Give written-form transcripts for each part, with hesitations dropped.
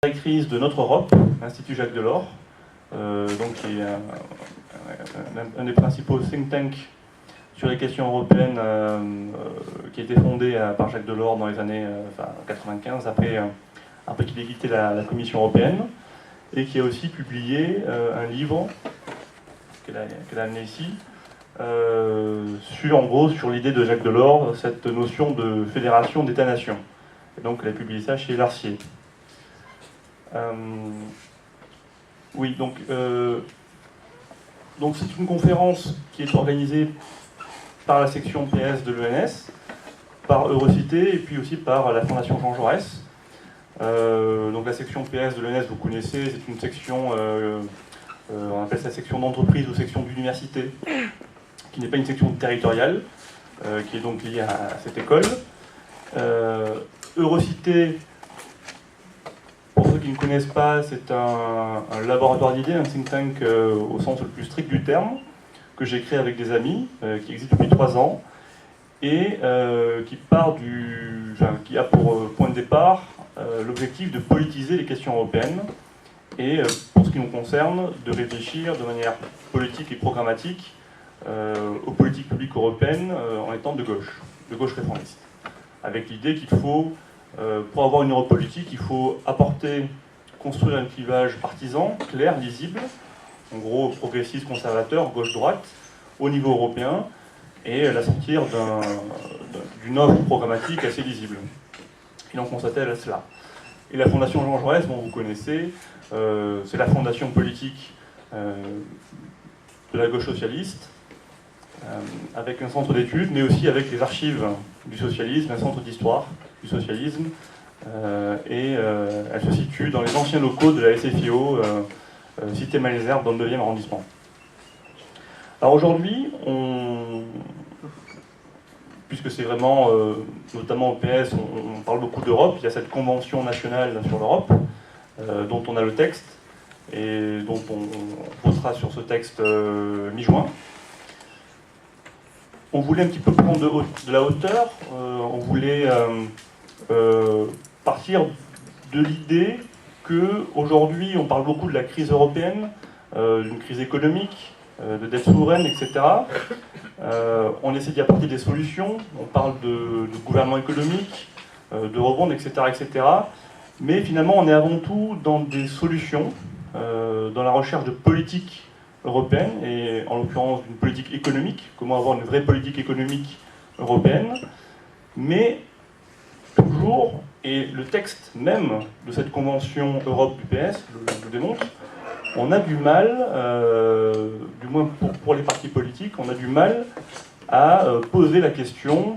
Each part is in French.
directrice de Notre Europe, l'Institut Jacques Delors, donc qui est un des principaux think tanks sur les questions européennes, qui a été fondé par Jacques Delors dans les années 95, après qu'il ait quitté la Commission européenne, et qui a aussi publié un livre qu'elle a amené ici, sur l'idée de Jacques Delors, cette notion de fédération d'États-nations. Et donc elle a publié ça chez Larcier. Oui, donc c'est une conférence qui est organisée par la section PS de l'ENS, par Eurocité et puis aussi par la Fondation Jean Jaurès. Donc la section PS de l'ENS, vous connaissez, c'est une section, on appelle ça section d'entreprise ou section d'université, qui n'est pas une section territoriale, qui est donc liée à cette école. Eurocité, pour ceux qui ne connaissent pas, c'est un laboratoire d'idées, un think tank au sens le plus strict du terme, que j'ai créé avec des amis, qui existe depuis 3 ans, et qui a pour point de départ l'objectif de politiser les questions européennes, et pour ce qui nous concerne, de réfléchir de manière politique et programmatique aux politiques publiques européennes en étant de gauche réformiste, avec l'idée qu'il faut, pour avoir une Europe politique, il faut construire un clivage partisan, clair, lisible, en gros progressiste, conservateur, gauche-droite, au niveau européen, et l'assortir d'une offre programmatique assez lisible. Et donc on s'attelle à cela. Et la Fondation Jean Jaurès, dont vous connaissez, c'est la fondation politique de la gauche socialiste, avec un centre d'études, mais aussi avec les archives du socialisme, un centre d'histoire du socialisme, et elle se situe dans les anciens locaux de la SFIO, cité Malesherbes, dans le 9e arrondissement. Alors aujourd'hui, puisque c'est vraiment, notamment au PS, on parle beaucoup d'Europe, il y a cette convention nationale sur l'Europe, dont on a le texte, et dont on votera sur ce texte mi-juin. On voulait un petit peu prendre de la hauteur, on voulait partir de l'idée qu'aujourd'hui on parle beaucoup de la crise européenne, d'une crise économique, de dette souveraine, etc. On essaie d'y apporter des solutions, on parle de gouvernement économique, de rebond, etc., etc. Mais finalement on est avant tout dans des solutions, dans la recherche de politiques européenne, et en l'occurrence d'une politique économique, comment avoir une vraie politique économique européenne, mais toujours, et le texte même de cette convention Europe du PS le démontre, on a du mal, du moins pour les partis politiques, on a du mal à poser la question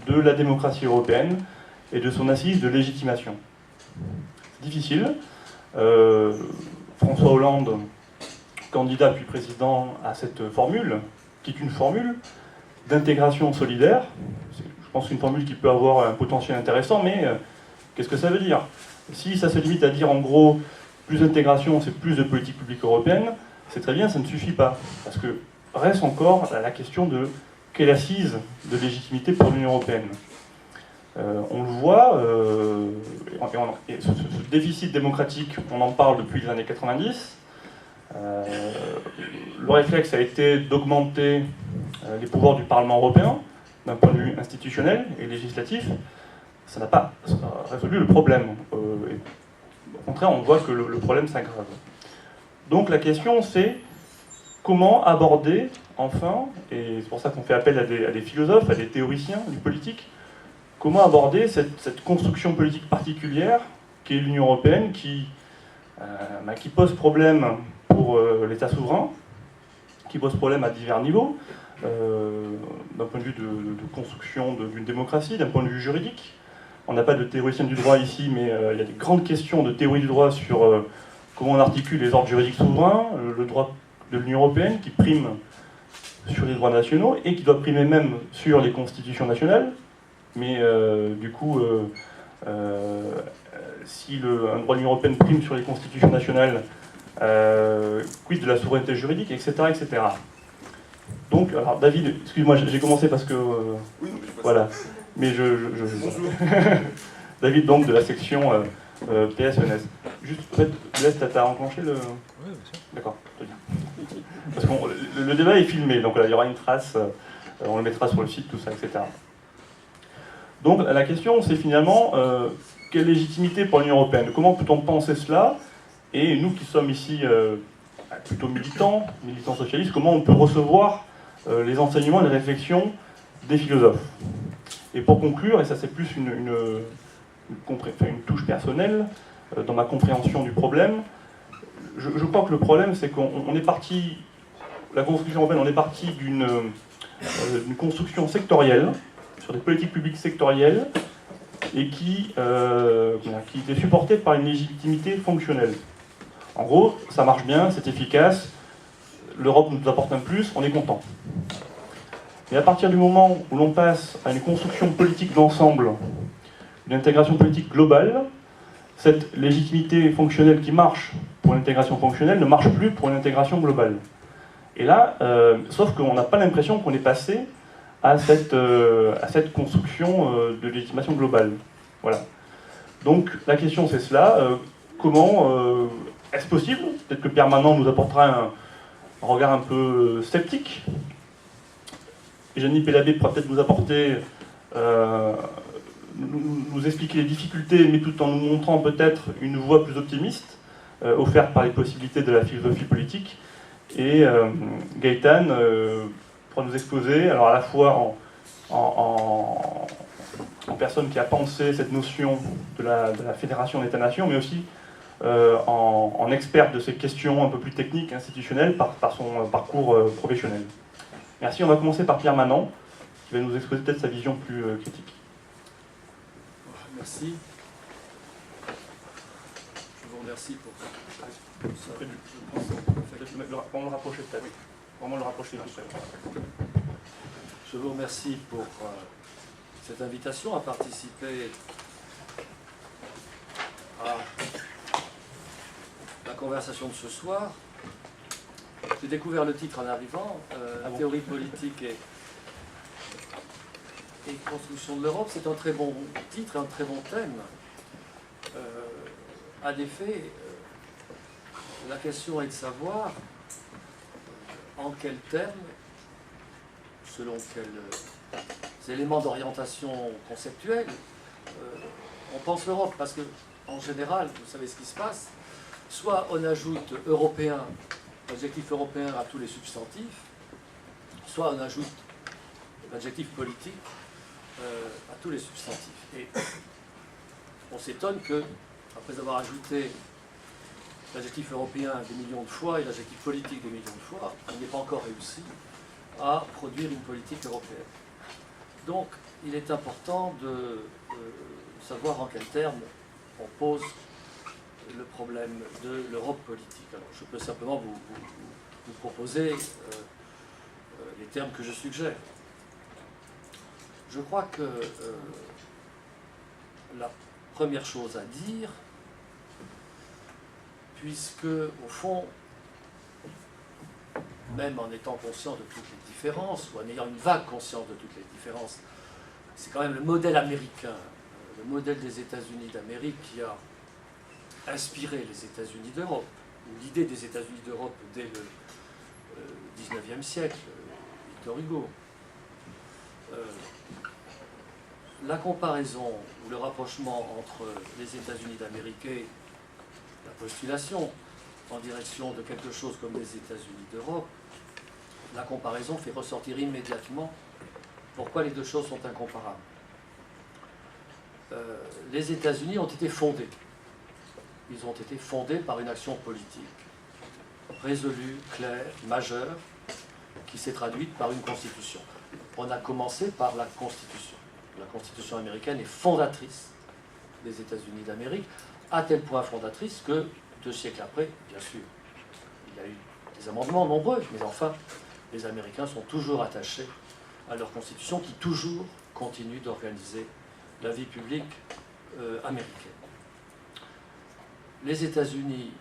de la démocratie européenne et de son assise de légitimation. C'est difficile. François Hollande, candidat puis président, à cette formule, qui est une formule d'intégration solidaire. Je pense que c'est une formule qui peut avoir un potentiel intéressant, mais qu'est-ce que ça veut dire? Si ça se limite à dire en gros plus d'intégration, c'est plus de politique publique européenne, c'est très bien, ça ne suffit pas. Parce que reste encore la question de quelle assise de légitimité pour l'Union européenne. On le voit, ce déficit démocratique, on en parle depuis les années 90. Le réflexe a été d'augmenter les pouvoirs du Parlement européen d'un point de vue institutionnel et législatif. Ça n'a pas résolu le problème. Au contraire, on voit que le problème s'aggrave. Donc la question c'est comment aborder enfin, et c'est pour ça qu'on fait appel à des philosophes, à des théoriciens du politique, comment aborder cette construction politique particulière qui est l'Union européenne, qui pose problème pour l'État souverain, qui pose problème à divers niveaux, d'un point de vue de construction d'une démocratie, d'un point de vue juridique. On n'a pas de théoricien du droit ici, mais il y a des grandes questions de théorie du droit sur comment on articule les ordres juridiques souverains, le droit de l'Union européenne qui prime sur les droits nationaux et qui doit primer même sur les constitutions nationales. Mais du coup, si un droit de l'Union européenne prime sur les constitutions nationales, quid de la souveraineté juridique, etc., etc. Donc, alors David, excuse-moi, j'ai commencé parce que... oui, non, mais voilà. Mais David, donc, de la section PS-ENS. Juste, en fait, Blaise, t'as enclenché le... Oui, bien sûr. D'accord, très bien. Parce que le débat est filmé, donc là, il y aura une trace, on le mettra sur le site, tout ça, etc. Donc la question, c'est finalement, quelle légitimité pour l'Union européenne? Comment peut-on penser cela? Et nous qui sommes ici plutôt militants socialistes, comment on peut recevoir les enseignements et les réflexions des philosophes? Et pour conclure, et ça c'est plus une touche personnelle dans ma compréhension du problème, je crois que le problème c'est qu'on est parti, la construction européenne, on est parti d'une construction sectorielle, sur des politiques publiques sectorielles, et qui était supportée par une légitimité fonctionnelle. En gros, ça marche bien, c'est efficace, l'Europe nous apporte un plus, on est content. Mais à partir du moment où l'on passe à une construction politique d'ensemble, une intégration politique globale, cette légitimité fonctionnelle qui marche pour l'intégration fonctionnelle ne marche plus pour l'intégration globale. Et là, sauf qu'on n'a pas l'impression qu'on est passé à cette construction de légitimation globale. Voilà. Donc la question c'est cela, comment est-ce possible? Peut-être que Pierre Manant nous apportera un regard un peu sceptique. Et Jeannie Pellabé pourra peut-être nous apporter, nous expliquer les difficultés, mais tout en nous montrant peut-être une voie plus optimiste, offerte par les possibilités de la philosophie politique. Et Gaëtan pourra nous exposer, alors à la fois en personne qui a pensé cette notion de la fédération d'États-nations, mais aussi en expert de ces questions un peu plus techniques, institutionnelles, par son parcours professionnel. Merci, on va commencer par Pierre Manant, qui va nous exposer peut-être sa vision plus critique. Merci. Je vous remercie pour ça. Vraiment le rapprocher peut-être. Vraiment le rapprocher. Je vous remercie pour cette invitation à participer à la conversation de ce soir. J'ai découvert le titre en arrivant, Théorie politique et construction de l'Europe. C'est un très bon titre, un très bon thème. À l'effet, la question est de savoir en quels termes, selon quels éléments d'orientation conceptuelle, on pense l'Europe. Parce que, en général, vous savez ce qui se passe, soit on ajoute européen, l'adjectif européen à tous les substantifs, soit on ajoute l'adjectif politique à tous les substantifs. Et on s'étonne que, après avoir ajouté l'adjectif européen des millions de fois et l'adjectif politique des millions de fois, on n'ait pas encore réussi à produire une politique européenne. Donc, il est important de savoir en quels termes on pose le problème de l'Europe politique. Alors, je peux simplement vous proposer les termes que je suggère. Je crois que la première chose à dire, puisque, au fond, même en étant conscient de toutes les différences, ou en ayant une vague conscience de toutes les différences, c'est quand même le modèle américain, le modèle des États-Unis d'Amérique qui a inspiré les États-Unis d'Europe, ou l'idée des États-Unis d'Europe dès le XIXe siècle, Victor Hugo. La comparaison ou le rapprochement entre les États-Unis d'Amérique et la postulation en direction de quelque chose comme les États-Unis d'Europe, la comparaison fait ressortir immédiatement pourquoi les deux choses sont incomparables. Les États-Unis ont été fondés. Ils ont été fondés par une action politique résolue, claire, majeure, qui s'est traduite par une constitution. On a commencé par la constitution. La constitution américaine est fondatrice des États-Unis d'Amérique, à tel point fondatrice que 2 siècles après, bien sûr, il y a eu des amendements nombreux, mais enfin, les Américains sont toujours attachés à leur constitution qui toujours continue d'organiser la vie publique américaine. Les États-Unis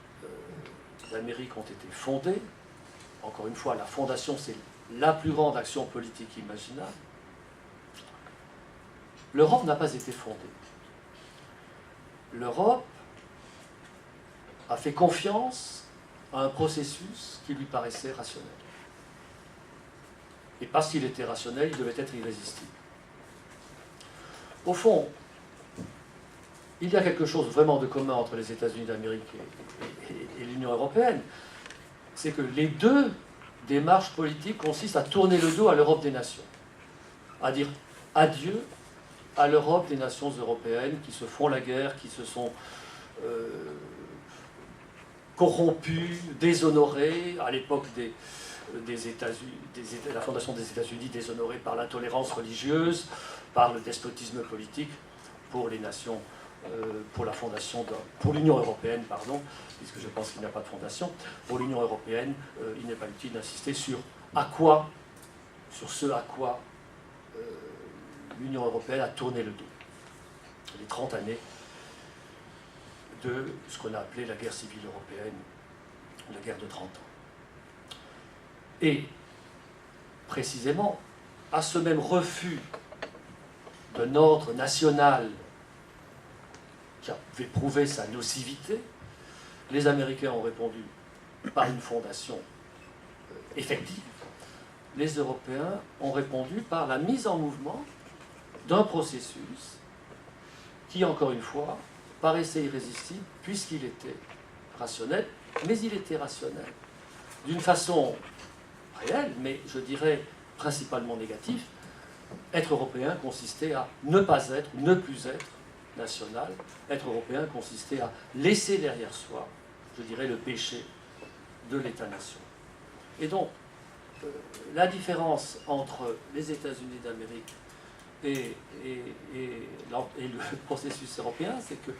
d'Amérique ont été fondés. Encore une fois, la fondation, c'est la plus grande action politique imaginable. L'Europe n'a pas été fondée. L'Europe a fait confiance à un processus qui lui paraissait rationnel. Et parce qu'il était rationnel, il devait être irrésistible. Au fond, il y a quelque chose vraiment de commun entre les États-Unis d'Amérique et l'Union européenne. C'est que les deux démarches politiques consistent à tourner le dos à l'Europe des nations, à dire adieu à l'Europe des nations européennes qui se font la guerre, qui se sont corrompues, déshonorées, à l'époque des États-Unis, la fondation des États-Unis, déshonorée par l'intolérance religieuse, par le despotisme politique pour les nations, pour l'Union européenne, pardon, puisque je pense qu'il n'y a pas de fondation. Pour l'Union européenne, il n'est pas utile d'insister sur ce à quoi l'Union européenne a tourné le dos. Les 30 années de ce qu'on a appelé la guerre civile européenne, la guerre de 30 ans. Et précisément, à ce même refus d'un ordre national qui avait prouvé sa nocivité, les Américains ont répondu par une fondation effective. Les Européens ont répondu par la mise en mouvement d'un processus qui, encore une fois, paraissait irrésistible puisqu'il était rationnel, mais il était rationnel d'une façon réelle, mais je dirais principalement négative. Être européen consistait à ne pas être, ne plus être national. Être européen consistait à laisser derrière soi, je dirais, le péché de l'État-nation. Et donc, la différence entre les États-Unis d'Amérique et le processus européen, c'est que,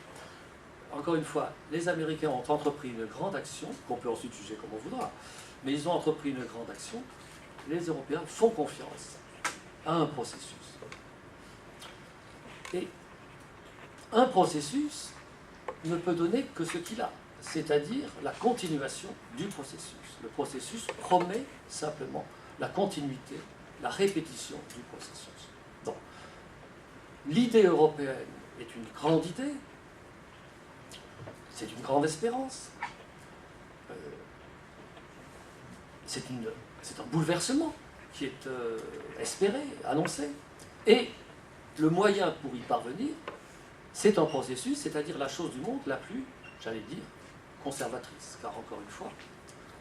encore une fois, les Américains ont entrepris une grande action, qu'on peut ensuite juger comme on voudra, mais ils ont entrepris une grande action. Les Européens font confiance à un processus. Et un processus ne peut donner que ce qu'il a, c'est-à-dire la continuation du processus. Le processus promet simplement la continuité, la répétition du processus. Donc, l'idée européenne est une grande idée, c'est une grande espérance, c'est un bouleversement qui est espéré, annoncé, et le moyen pour y parvenir, c'est un processus, c'est-à-dire la chose du monde la plus, j'allais dire, conservatrice, car encore une fois,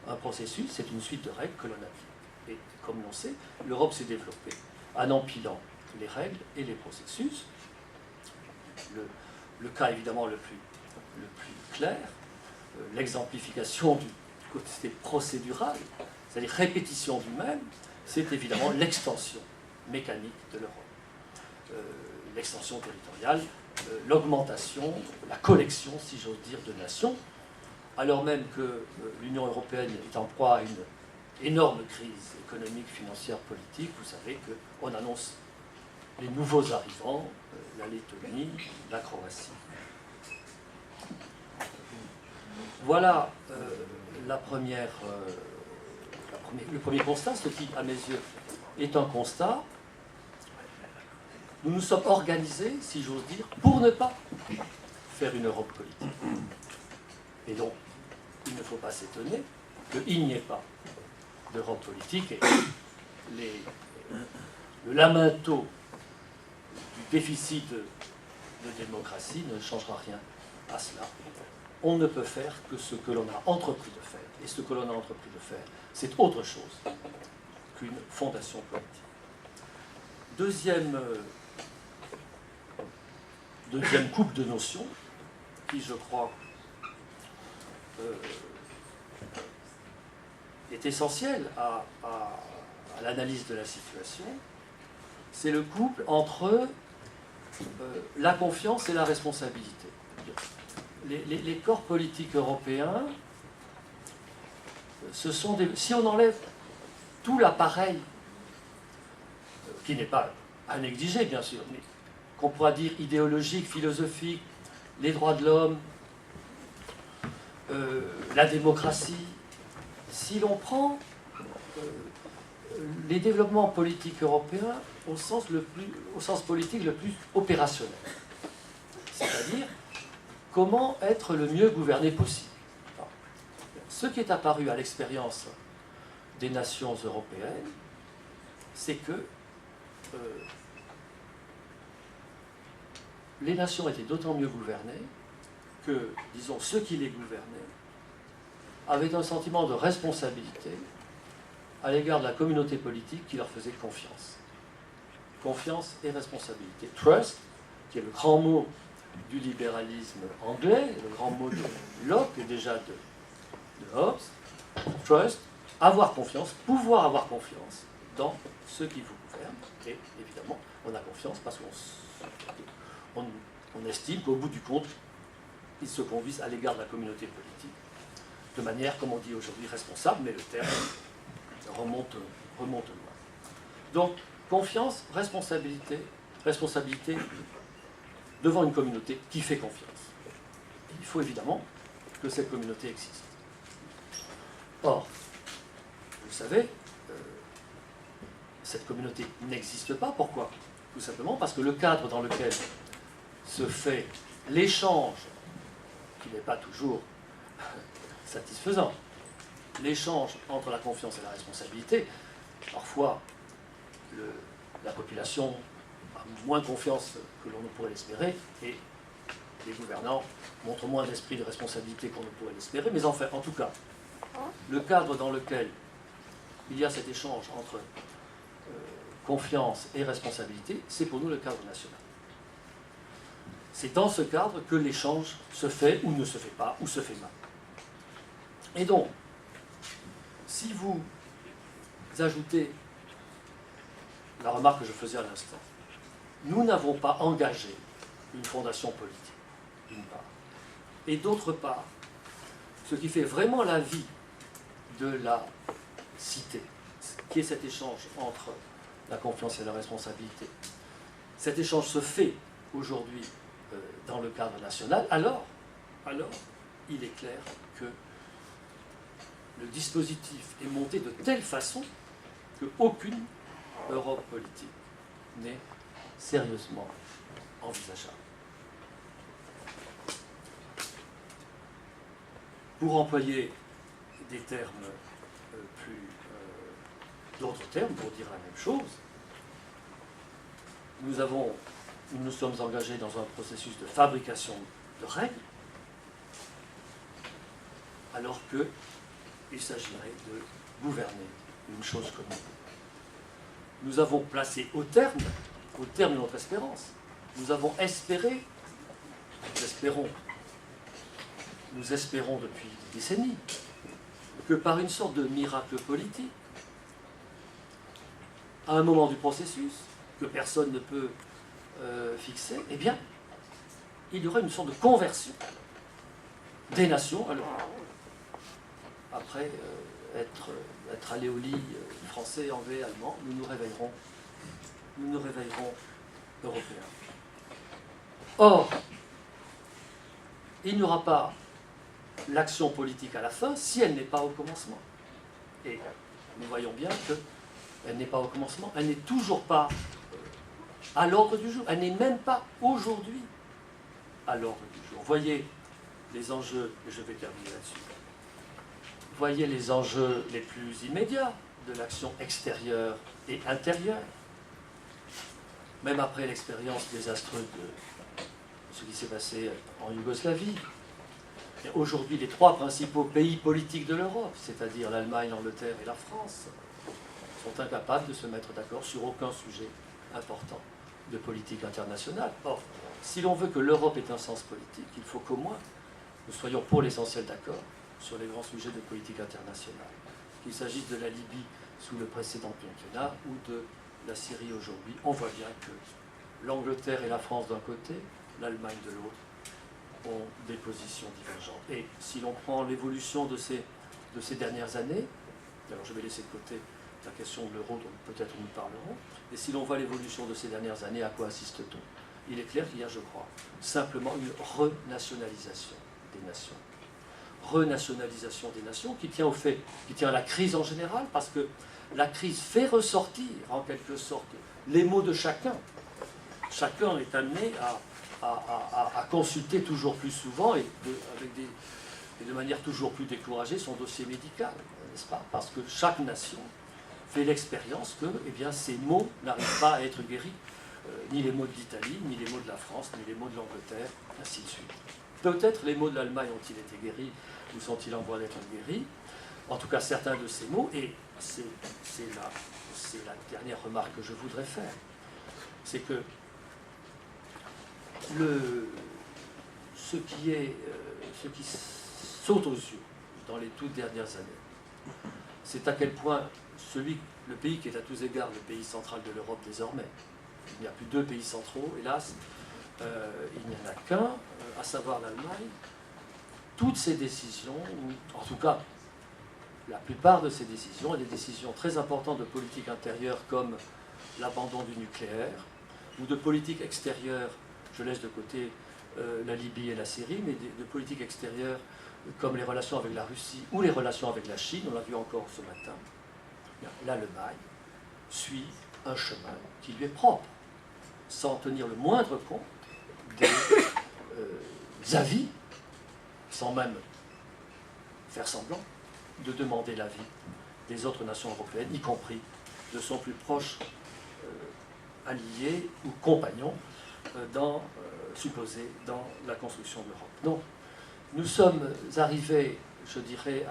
un processus, c'est une suite de règles que l'on applique. Et comme l'on sait, l'Europe s'est développée en empilant les règles et les processus. Le cas évidemment le plus clair, l'exemplification du côté procédural, c'est-à-dire répétition du même, c'est évidemment l'extension mécanique de l'Europe. L'extension territoriale, l'augmentation, la collection, si j'ose dire, de nations, alors même que l'Union européenne est en proie à une énorme crise économique, financière, politique. Vous savez qu'on annonce les nouveaux arrivants, la Lettonie, la Croatie. Voilà le premier constat, ce qui, à mes yeux, est un constat. Nous nous sommes organisés, si j'ose dire, pour ne pas faire une Europe politique. Et donc, il ne faut pas s'étonner qu'il n'y ait pas d'Europe politique et le lamento du déficit de démocratie ne changera rien à cela. On ne peut faire que ce que l'on a entrepris de faire. Et ce que l'on a entrepris de faire, c'est autre chose qu'une fondation politique. Deuxième couple de notions qui, je crois, est essentielle à l'analyse de la situation, c'est le couple entre la confiance et la responsabilité. Les corps politiques européens, si on enlève tout l'appareil, qui n'est pas à négliger bien sûr, mais qu'on pourra dire idéologique, philosophique, les droits de l'homme, la démocratie, si l'on prend les développements politiques européens au sens politique le plus opérationnel, c'est-à-dire comment être le mieux gouverné possible. ce qui est apparu à l'expérience des nations européennes, c'est que les nations étaient d'autant mieux gouvernées que, disons, ceux qui les gouvernaient avaient un sentiment de responsabilité à l'égard de la communauté politique qui leur faisait confiance. Confiance et responsabilité. Trust, qui est le grand mot du libéralisme anglais, le grand mot de Locke et déjà de Hobbes. Trust, avoir confiance, pouvoir avoir confiance dans ceux qui vous gouvernent. Et évidemment, on a confiance parce qu'on estime qu'au bout du compte, ils se conduisent à l'égard de la communauté politique de manière, comme on dit aujourd'hui, responsable, mais le terme remonte loin. Donc, confiance, responsabilité devant une communauté qui fait confiance. Et il faut évidemment que cette communauté existe. Or, vous le savez, cette communauté n'existe pas. Pourquoi? Tout simplement parce que le cadre dans lequel se fait l'échange, qui n'est pas toujours satisfaisant, l'échange entre la confiance et la responsabilité, parfois la population a moins confiance que l'on ne pourrait l'espérer, et les gouvernants montrent moins d'esprit de responsabilité qu'on ne pourrait l'espérer, mais enfin, en tout cas, le cadre dans lequel il y a cet échange entre confiance et responsabilité, c'est pour nous le cadre national. C'est dans ce cadre que l'échange se fait ou ne se fait pas, ou se fait mal. Et donc, si vous ajoutez la remarque que je faisais à l'instant, nous n'avons pas engagé une fondation politique, d'une part. Et d'autre part, ce qui fait vraiment la vie de la cité, qui est cet échange entre la confiance et la responsabilité, cet échange se fait aujourd'hui dans le cadre national, alors il est clair que le dispositif est monté de telle façon qu'aucune Europe politique n'est sérieusement envisageable. Pour employer des termes d'autres termes pour dire la même chose, nous nous sommes engagés dans un processus de fabrication de règles, alors qu'il s'agirait de gouverner une chose commune. Nous avons placé au terme de notre espérance, nous avons espéré, nous espérons depuis des décennies, que par une sorte de miracle politique, à un moment du processus, que personne ne peut fixer, eh bien, il y aurait une sorte de conversion des nations. Alors, après être allé au lit français, anglais, allemand, nous nous réveillerons européens. Or, il n'y aura pas l'action politique à la fin si elle n'est pas au commencement. Et nous voyons bien qu'elle n'est pas au commencement, elle n'est toujours pas à l'ordre du jour, elle n'est même pas aujourd'hui à l'ordre du jour. Voyez les enjeux, et je vais terminer là-dessus, voyez les enjeux les plus immédiats de l'action extérieure et intérieure. Même après l'expérience désastreuse de ce qui s'est passé en Yougoslavie, aujourd'hui les trois principaux pays politiques de l'Europe, c'est-à-dire l'Allemagne, l'Angleterre et la France, sont incapables de se mettre d'accord sur aucun sujet important de politique internationale. Or, si l'on veut que l'Europe ait un sens politique, il faut qu'au moins nous soyons pour l'essentiel d'accord sur les grands sujets de politique internationale. Qu'il s'agisse de la Libye sous le précédent quinquennat ou de la Syrie aujourd'hui, on voit bien que l'Angleterre et la France d'un côté, l'Allemagne de l'autre, ont des positions divergentes. Et si l'on prend l'évolution de ces dernières années, alors je vais laisser de côté la question de l'euro dont peut-être nous parlerons, et si l'on voit l'évolution de ces dernières années, à quoi assiste-t-on? Il est clair qu'il y a, je crois, simplement une renationalisation des nations. Renationalisation des nations qui tient à la crise en général, parce que la crise fait ressortir en quelque sorte les maux de chacun. Chacun est amené à consulter toujours plus souvent et avec des et de manière toujours plus découragée, son dossier médical, n'est-ce pas? Parce que chaque nation fait l'expérience que eh bien, ces maux n'arrivent pas à être guéris. Ni les maux de l'Italie, ni les maux de la France, ni les maux de l'Angleterre, ainsi de suite. Peut-être les maux de l'Allemagne ont-ils été guéris, ou sont-ils en voie d'être guéris? En tout cas, certains de ces maux, et c'est la dernière remarque que je voudrais faire, c'est que ce qui saute aux yeux dans les toutes dernières années, c'est à quel point le pays qui est à tous égards le pays central de l'Europe désormais, il n'y a plus 2 pays centraux, hélas, il n'y en a qu'un, à savoir l'Allemagne, toutes ces décisions, ou en tout cas la plupart de ces décisions, et des décisions très importantes de politique intérieure comme l'abandon du nucléaire, ou de politique extérieure, je laisse de côté la Libye et la Syrie, mais de politique extérieure comme les relations avec la Russie ou les relations avec la Chine, on l'a vu encore ce matin, l'Allemagne suit un chemin qui lui est propre, sans tenir le moindre compte des avis, sans même faire semblant de demander l'avis des autres nations européennes, y compris de son plus proche allié ou compagnon supposé dans la construction de l'Europe. Donc, nous sommes arrivés, je dirais,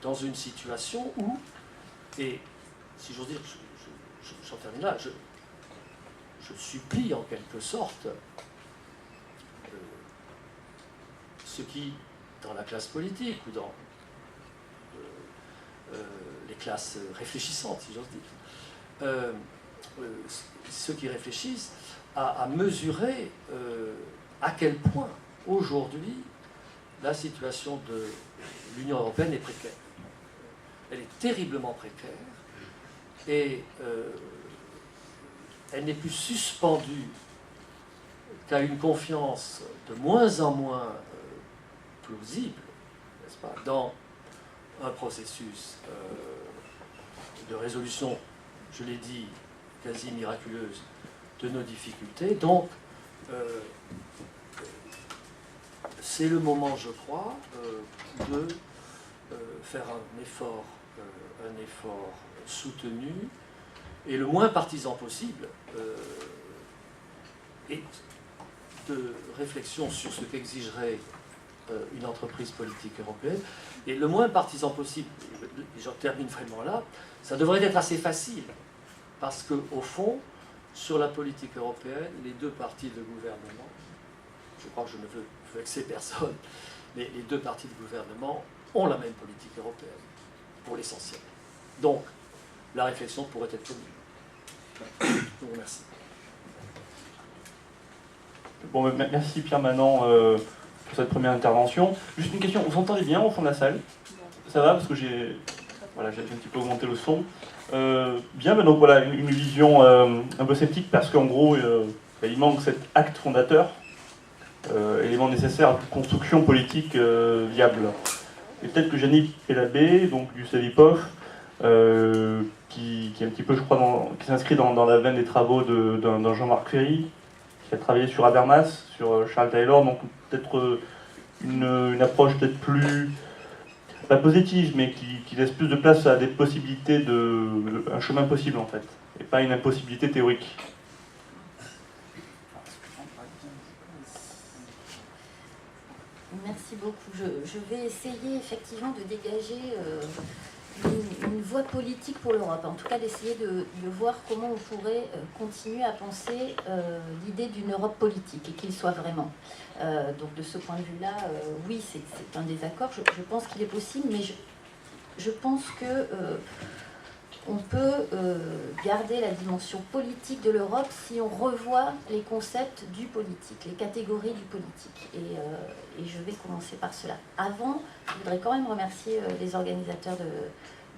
dans une situation où, et si j'ose dire, j'en termine là, je supplie en quelque sorte ceux qui, dans la classe politique ou dans les classes réfléchissantes, si j'ose dire, ceux qui réfléchissent à mesurer à quel point aujourd'hui la situation de l'Union européenne est précaire. Elle est terriblement précaire et elle n'est plus suspendue qu'à une confiance de moins en moins plausible, n'est-ce pas, dans un processus de résolution, je l'ai dit, quasi miraculeuse de nos difficultés. Donc, c'est le moment, je crois, de faire un effort soutenu et le moins partisan possible et de réflexion sur ce qu'exigerait une entreprise politique européenne, et le moins partisan possible, et j'en termine vraiment là, ça devrait être assez facile, parce qu'au fond, sur la politique européenne, les 2 partis de gouvernement, je crois que je ne veux vexer personne, mais les 2 partis de gouvernement ont la même politique européenne, pour l'essentiel. Donc, la réflexion pourrait être commune. Je vous remercie. Bon, merci Pierre Manant pour cette première intervention. Juste une question, vous entendez bien au fond de la salle? Ça va, parce que j'ai un petit peu augmenté le son. Bien, mais donc voilà, une vision un peu sceptique, parce qu'en gros, il manque cet acte fondateur, élément nécessaire à toute construction politique viable. Et peut-être que Yannick Pelabé, donc du CEVIPOF, qui est un petit peu, je crois, qui s'inscrit dans la veine des travaux d'un Jean-Marc Ferry, qui a travaillé sur Habermas, sur Charles Taylor, donc peut-être une approche peut-être plus, pas positive, mais qui laisse plus de place à des possibilités, un chemin possible en fait, et pas une impossibilité théorique. Merci beaucoup. Je vais essayer effectivement de dégager une voie politique pour l'Europe, en tout cas d'essayer de voir comment on pourrait continuer à penser l'idée d'une Europe politique, et qu'il soit vraiment. Donc de ce point de vue-là, oui, c'est un désaccord. Je pense qu'il est possible, mais je pense que on peut garder la dimension politique de l'Europe si on revoit les concepts du politique, les catégories du politique. Et je vais commencer par cela. Avant, je voudrais quand même remercier les organisateurs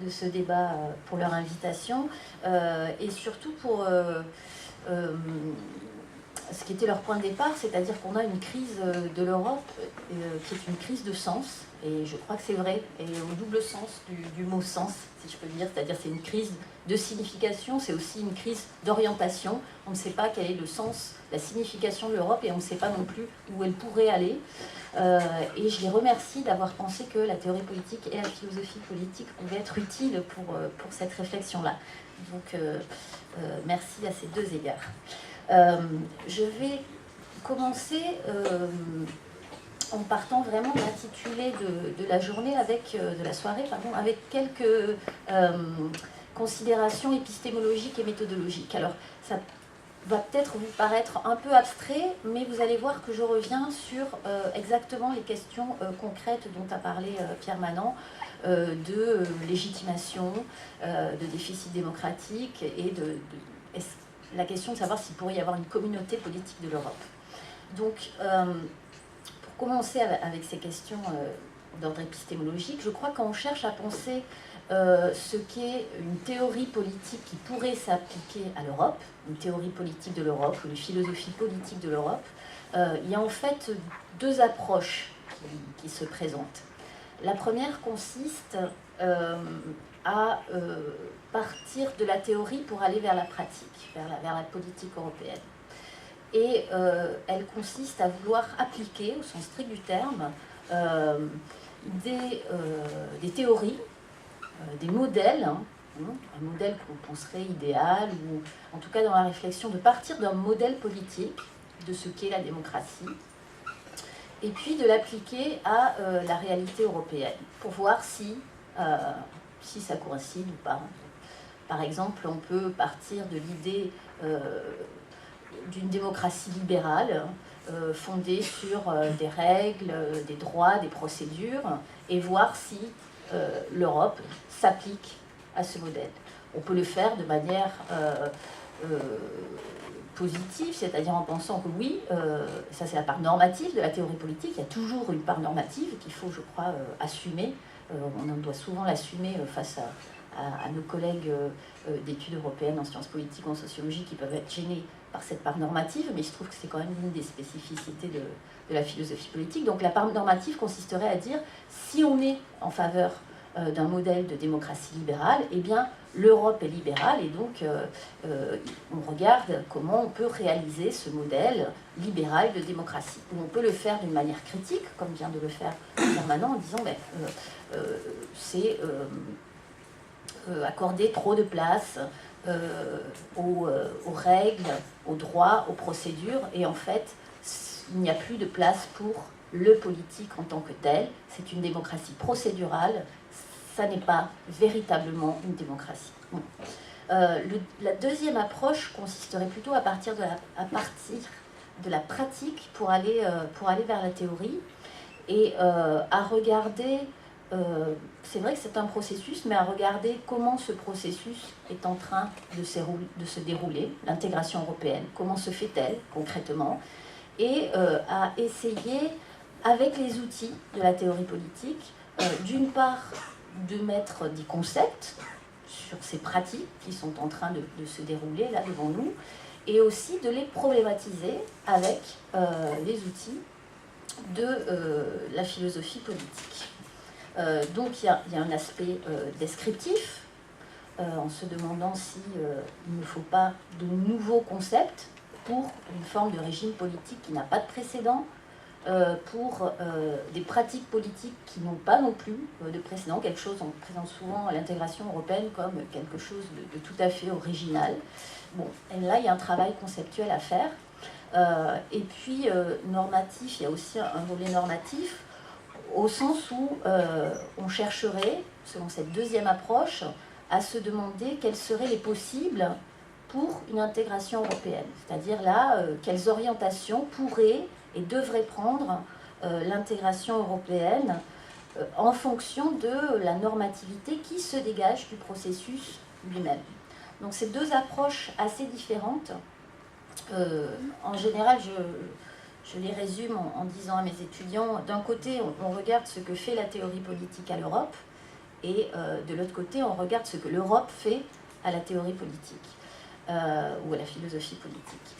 de ce débat pour leur invitation et surtout pour ce qui était leur point de départ, c'est-à-dire qu'on a une crise de l'Europe qui est une crise de sens, et je crois que c'est vrai, et au double sens du mot sens, si je peux dire, c'est-à-dire c'est une crise de signification, c'est aussi une crise d'orientation. On ne sait pas quel est le sens, la signification de l'Europe, et on ne sait pas non plus où elle pourrait aller. Et je les remercie d'avoir pensé que la théorie politique et la philosophie politique pouvaient être utiles pour cette réflexion-là. Donc, merci à ces deux égards. Je vais commencer en partant vraiment de l'intitulé de la journée, de la soirée, pardon, avec quelques considérations épistémologiques et méthodologiques. Alors, ça va peut-être vous paraître un peu abstrait, mais vous allez voir que je reviens sur exactement les questions concrètes dont a parlé Pierre Manant, de légitimation, de déficit démocratique et la question de savoir s'il pourrait y avoir une communauté politique de l'Europe. Donc, pour commencer avec ces questions d'ordre épistémologique, je crois qu'on cherche à penser ce qu'est une théorie politique qui pourrait s'appliquer à l'Europe, une théorie politique de l'Europe ou une philosophie politique de l'Europe. Il y a en fait deux approches qui se présentent. La première consiste à partir de la théorie pour aller vers la pratique, vers la politique européenne. Et elle consiste à vouloir appliquer, au sens strict du terme, des théories, des modèles, un modèle qu'on penserait idéal, ou en tout cas dans la réflexion de partir d'un modèle politique de ce qu'est la démocratie, et puis de l'appliquer à la réalité européenne, pour voir si ça coïncide ou pas. Par exemple, on peut partir de l'idée d'une démocratie libérale, fondée sur des règles, des droits, des procédures, et voir si l'Europe s'applique à ce modèle. On peut le faire de manière positive, c'est-à-dire en pensant que oui, ça c'est la part normative de la théorie politique, il y a toujours une part normative qu'il faut, je crois, assumer. On doit souvent l'assumer face à nos collègues d'études européennes en sciences politiques ou en sociologie qui peuvent être gênés par cette part normative, mais je trouve que c'est quand même une des spécificités de la philosophie politique. Donc la part normative consisterait à dire, si on est en faveur d'un modèle de démocratie libérale, eh bien l'Europe est libérale et donc on regarde comment on peut réaliser ce modèle libéral de démocratie. Ou on peut le faire d'une manière critique, comme vient de le faire Pierre Manant, en disant c'est accorder trop de place aux règles, aux droits, aux procédures, et en fait il n'y a plus de place pour le politique en tant que tel. C'est une démocratie procédurale, ça n'est pas véritablement une démocratie. Bon. La deuxième approche consisterait plutôt à partir de la pratique pour aller vers la théorie et à regarder, c'est vrai que c'est un processus, mais à regarder comment ce processus est en train de se dérouler, l'intégration européenne, comment se fait-elle concrètement, et à essayer, avec les outils de la théorie politique, d'une part, de mettre des concepts sur ces pratiques qui sont en train de se dérouler là devant nous, et aussi de les problématiser avec les outils de la philosophie politique. Donc il y a un aspect descriptif, en se demandant si il ne faut pas de nouveaux concepts pour une forme de régime politique qui n'a pas de précédent, pour des pratiques politiques qui n'ont pas non plus de précédent, quelque chose, on présente souvent l'intégration européenne comme quelque chose de tout à fait original. Bon, et là, il y a un travail conceptuel à faire. Et puis, normatif, il y a aussi un volet normatif, au sens où on chercherait, selon cette deuxième approche, à se demander quels seraient les possibles pour une intégration européenne. C'est-à-dire là, quelles orientations pourraient et devrait prendre l'intégration européenne en fonction de la normativité qui se dégage du processus lui-même. Donc ces deux approches assez différentes, en général je les résume en disant à mes étudiants, d'un côté on regarde ce que fait la théorie politique à l'Europe, et de l'autre côté on regarde ce que l'Europe fait à la théorie politique, ou à la philosophie politique.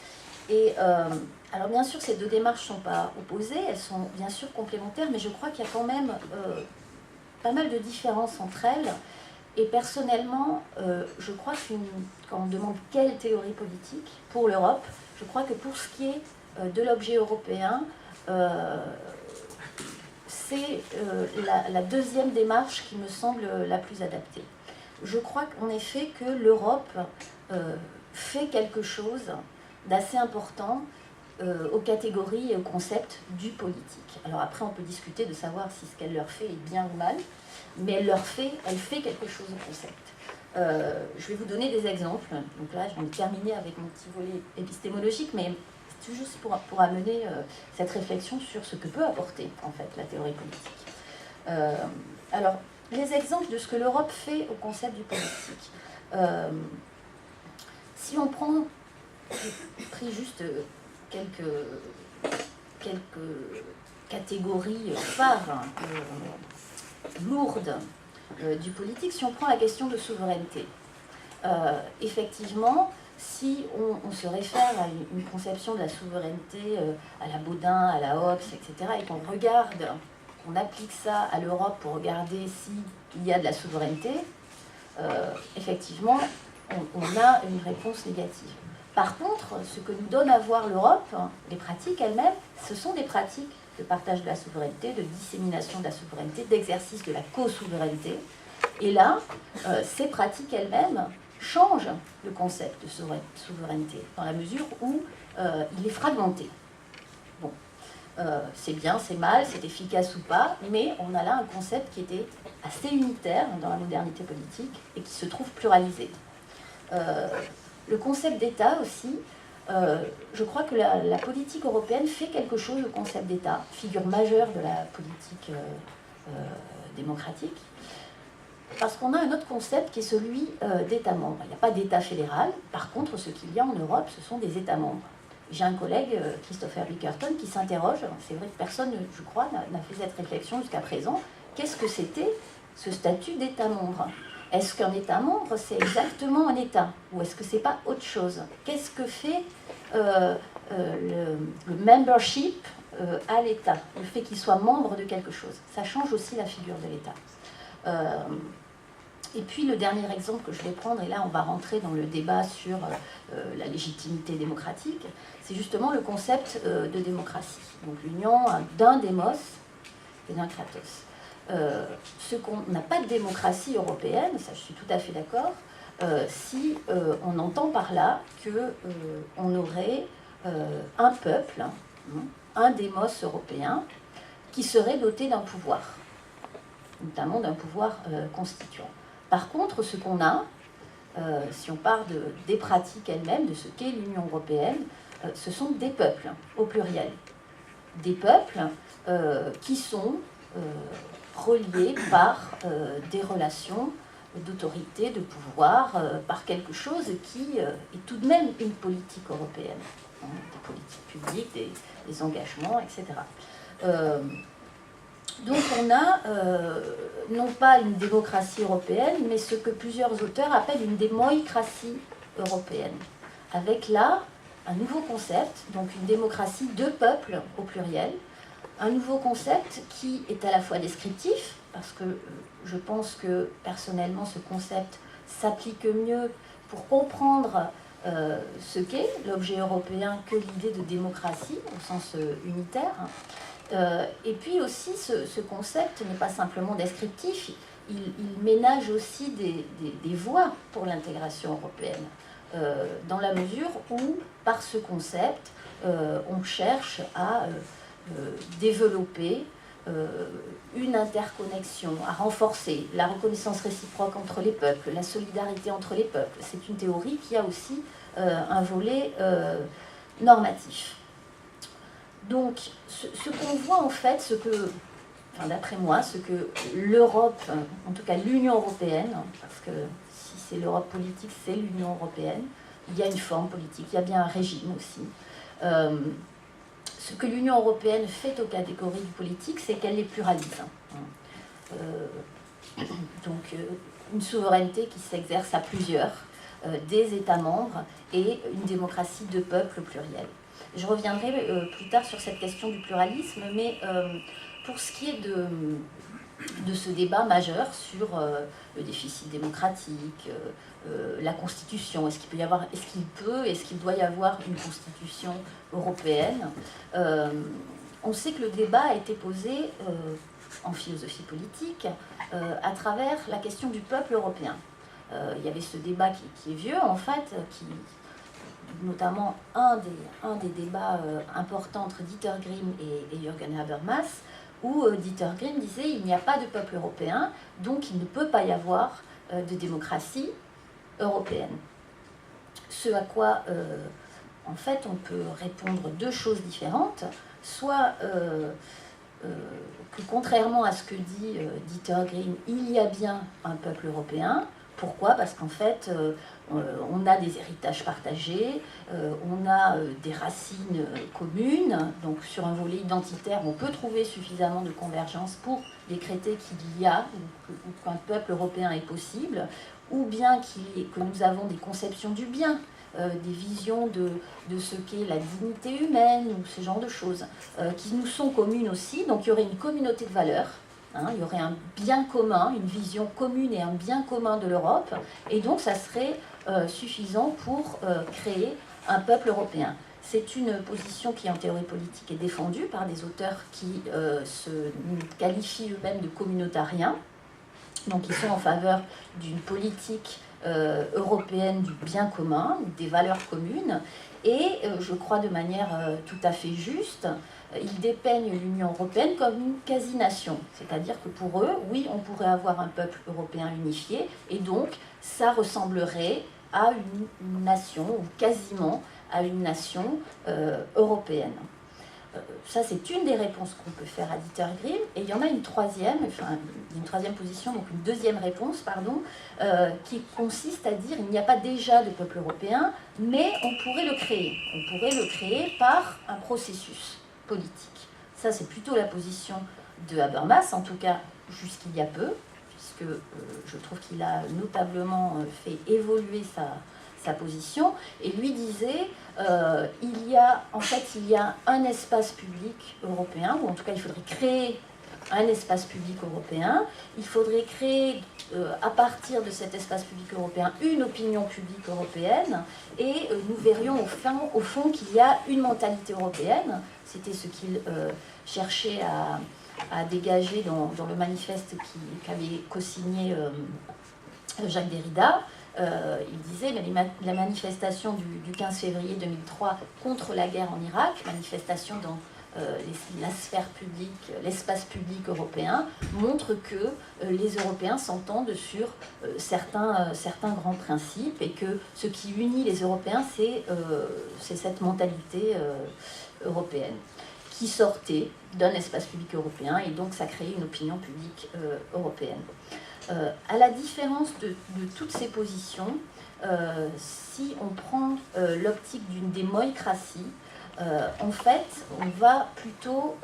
Et alors bien sûr, ces deux démarches ne sont pas opposées, elles sont bien sûr complémentaires, mais je crois qu'il y a quand même pas mal de différences entre elles. Et personnellement, je crois que quand on demande quelle théorie politique pour l'Europe, je crois que pour ce qui est de l'objet européen, c'est la deuxième démarche qui me semble la plus adaptée. Je crois en effet que l'Europe fait quelque chose d'assez important aux catégories et aux concepts du politique. Alors après, on peut discuter de savoir si ce qu'elle leur fait est bien ou mal, mais elle fait quelque chose au concept. Je vais vous donner des exemples. Donc là, je vais terminer avec mon petit volet épistémologique, mais c'est juste pour amener cette réflexion sur ce que peut apporter, en fait, la théorie politique. Alors, les exemples de ce que l'Europe fait au concept du politique. Si on prend, j'ai pris juste quelques catégories phares, lourdes du politique, si on prend la question de souveraineté. Effectivement, si on se réfère à une conception de la souveraineté à la Baudin, à la Hobbes, etc., et qu'on regarde, on applique ça à l'Europe pour regarder s'il y a de la souveraineté, effectivement, on a une réponse négative. Par contre, ce que nous donne à voir l'Europe, les pratiques elles-mêmes, ce sont des pratiques de partage de la souveraineté, de dissémination de la souveraineté, d'exercice de la co-souveraineté. Et là, ces pratiques elles-mêmes changent le concept de souveraineté, dans la mesure où il est fragmenté. Bon, c'est bien, c'est mal, c'est efficace ou pas, mais on a là un concept qui était assez unitaire dans la modernité politique et qui se trouve pluralisé. Le concept d'État aussi, je crois que la politique européenne fait quelque chose au concept d'État, figure majeure de la politique démocratique, parce qu'on a un autre concept qui est celui d'État membre. Il n'y a pas d'État fédéral, par contre ce qu'il y a en Europe, ce sont des États membres. J'ai un collègue, Christopher Bickerton, qui s'interroge, c'est vrai que personne, je crois, n'a fait cette réflexion jusqu'à présent, qu'est-ce que c'était ce statut d'État membre ? Est-ce qu'un État membre, c'est exactement un État ? Ou est-ce que c'est pas autre chose ? Qu'est-ce que fait le membership à l'État ? Le fait qu'il soit membre de quelque chose. Ça change aussi la figure de l'État. Et puis le dernier exemple que je vais prendre, et là on va rentrer dans le débat sur la légitimité démocratique, c'est justement le concept de démocratie. Donc l'union d'un démos et d'un kratos. Ce qu'on n'a pas de démocratie européenne, ça je suis tout à fait d'accord, si on entend par là qu'on aurait un peuple, un démos européen, qui serait doté d'un pouvoir, notamment d'un pouvoir constituant. Par contre, ce qu'on a, si on part des pratiques elles-mêmes, de ce qu'est l'Union européenne, ce sont des peuples, au pluriel. Des peuples qui sont reliés par des relations d'autorité, de pouvoir, par quelque chose qui est tout de même une politique européenne. Hein, des politiques publiques, des engagements, etc. Donc on a non pas une démocratie européenne, mais ce que plusieurs auteurs appellent une démoïcratie européenne, avec là un nouveau concept, donc une démocratie de peuples au pluriel, un nouveau concept qui est à la fois descriptif, parce que je pense que personnellement ce concept s'applique mieux pour comprendre ce qu'est l'objet européen que l'idée de démocratie au sens unitaire. Et puis aussi, ce concept n'est pas simplement descriptif, il ménage aussi des voies pour l'intégration européenne, dans la mesure où, par ce concept, on cherche à développer une interconnexion, à renforcer la reconnaissance réciproque entre les peuples, la solidarité entre les peuples. C'est une théorie qui a aussi un volet normatif. Donc, ce qu'on voit en fait, d'après moi, ce que l'Europe, en tout cas l'Union européenne, parce que si c'est l'Europe politique, c'est l'Union européenne, il y a une forme politique, il y a bien un régime aussi. Ce que l'Union européenne fait aux catégories du politique, c'est qu'elle les pluralise. Donc, une souveraineté qui s'exerce à plusieurs, des États membres et une démocratie de peuple pluriel. Je reviendrai plus tard sur cette question du pluralisme, mais pour ce qui est de ce débat majeur sur le déficit démocratique, la Constitution, est-ce qu'il doit y avoir une Constitution européenne, on sait que le débat a été posé en philosophie politique à travers la question du peuple européen. Il y avait ce débat qui est vieux, en fait, notamment un des débats importants entre Dieter Grimm et Jürgen Habermas, où Dieter Grimm disait il n'y a pas de peuple européen, donc il ne peut pas y avoir de démocratie européenne. Ce à quoi, en fait, on peut répondre deux choses différentes, soit que contrairement à ce que dit Dieter Grimm, il y a bien un peuple européen. Pourquoi ? Parce qu'en fait, on a des héritages partagés, on a des racines communes, donc sur un volet identitaire, on peut trouver suffisamment de convergence pour décréter qu'il y a, ou qu'un peuple européen est possible, ou bien que nous avons des conceptions du bien, des visions de ce qu'est la dignité humaine, ou ce genre de choses, qui nous sont communes aussi, donc il y aurait une communauté de valeurs. Il y aurait un bien commun, une vision commune et un bien commun de l'Europe, et donc ça serait suffisant pour créer un peuple européen. C'est une position qui, en théorie politique, est défendue par des auteurs qui se qualifient eux-mêmes de communautariens, donc ils sont en faveur d'une politique européenne du bien commun, des valeurs communes, et je crois de manière tout à fait juste, ils dépeignent l'Union européenne comme une quasi-nation. C'est-à-dire que pour eux, oui, on pourrait avoir un peuple européen unifié, et donc ça ressemblerait à une nation, ou quasiment à une nation européenne. Ça, c'est une des réponses qu'on peut faire à Dieter Grimm, et il y en a une troisième position, donc une deuxième réponse, qui consiste à dire qu'il n'y a pas déjà de peuple européen, mais on pourrait le créer. On pourrait le créer par un processus politique. Ça, c'est plutôt la position de Habermas, en tout cas jusqu'il y a peu, puisque je trouve qu'il a notablement fait évoluer sa position, et lui disait il y a un espace public européen, ou en tout cas il faudrait créer un espace public européen, il faudrait créer à partir de cet espace public européen une opinion publique européenne, et nous verrions au fond qu'il y a une mentalité européenne. C'était ce qu'il cherchait à dégager dans le manifeste qu'avait co-signé Jacques Derrida. Il disait la manifestation du 15 février 2003 contre la guerre en Irak, manifestation dans la sphère publique, l'espace public européen, montre que les Européens s'entendent sur certains grands principes, et que ce qui unit les Européens, c'est cette mentalité européenne qui sortait d'un espace public européen, et donc ça créait une opinion publique européenne. À la différence de toutes ces positions, si on prend l'optique d'une démoïcratie, en fait, on va plutôt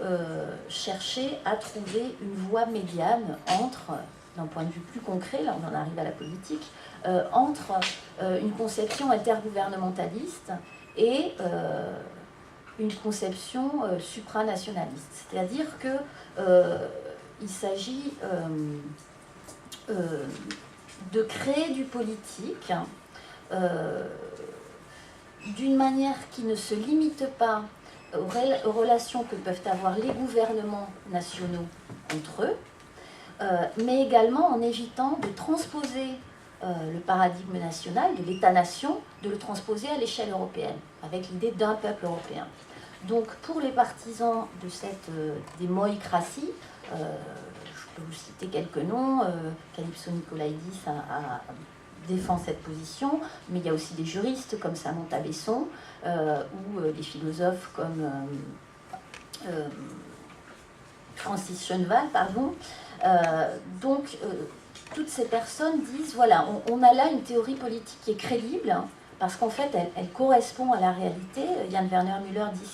chercher à trouver une voie médiane entre, d'un point de vue plus concret, là on en arrive à la politique, entre une conception intergouvernementaliste et une conception supranationaliste. C'est-à-dire qu'il s'agit de créer du politique d'une manière qui ne se limite pas aux relations que peuvent avoir les gouvernements nationaux entre eux, mais également en évitant de transposer le paradigme national de l'État-nation, de le transposer à l'échelle européenne, avec l'idée d'un peuple européen. Donc pour les partisans de cette démoïcratie, je peux vous citer quelques noms, Calypso Nicolaïdis défend cette position, mais il y a aussi des juristes comme Samantha Besson, ou des philosophes comme Francis Schoenwald, donc toutes ces personnes disent, voilà, on a là une théorie politique qui est crédible, hein, parce qu'en fait elle correspond à la réalité. Jan Werner Müller dit,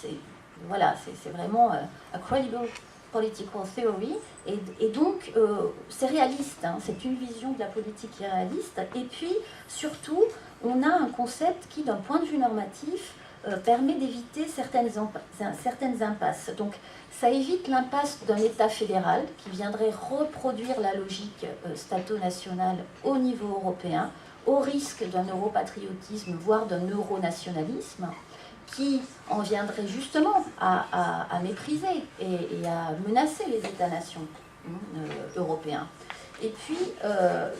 c'est vraiment a credible political theory, et donc c'est réaliste, hein, c'est une vision de la politique qui est réaliste, et puis surtout on a un concept qui d'un point de vue normatif permet d'éviter certaines impasses. Donc ça évite l'impasse d'un État fédéral qui viendrait reproduire la logique stato-nationale au niveau européen, au risque d'un europatriotisme, voire d'un euronationalisme, qui en viendrait justement à mépriser et à menacer les États-nations européens. Et puis,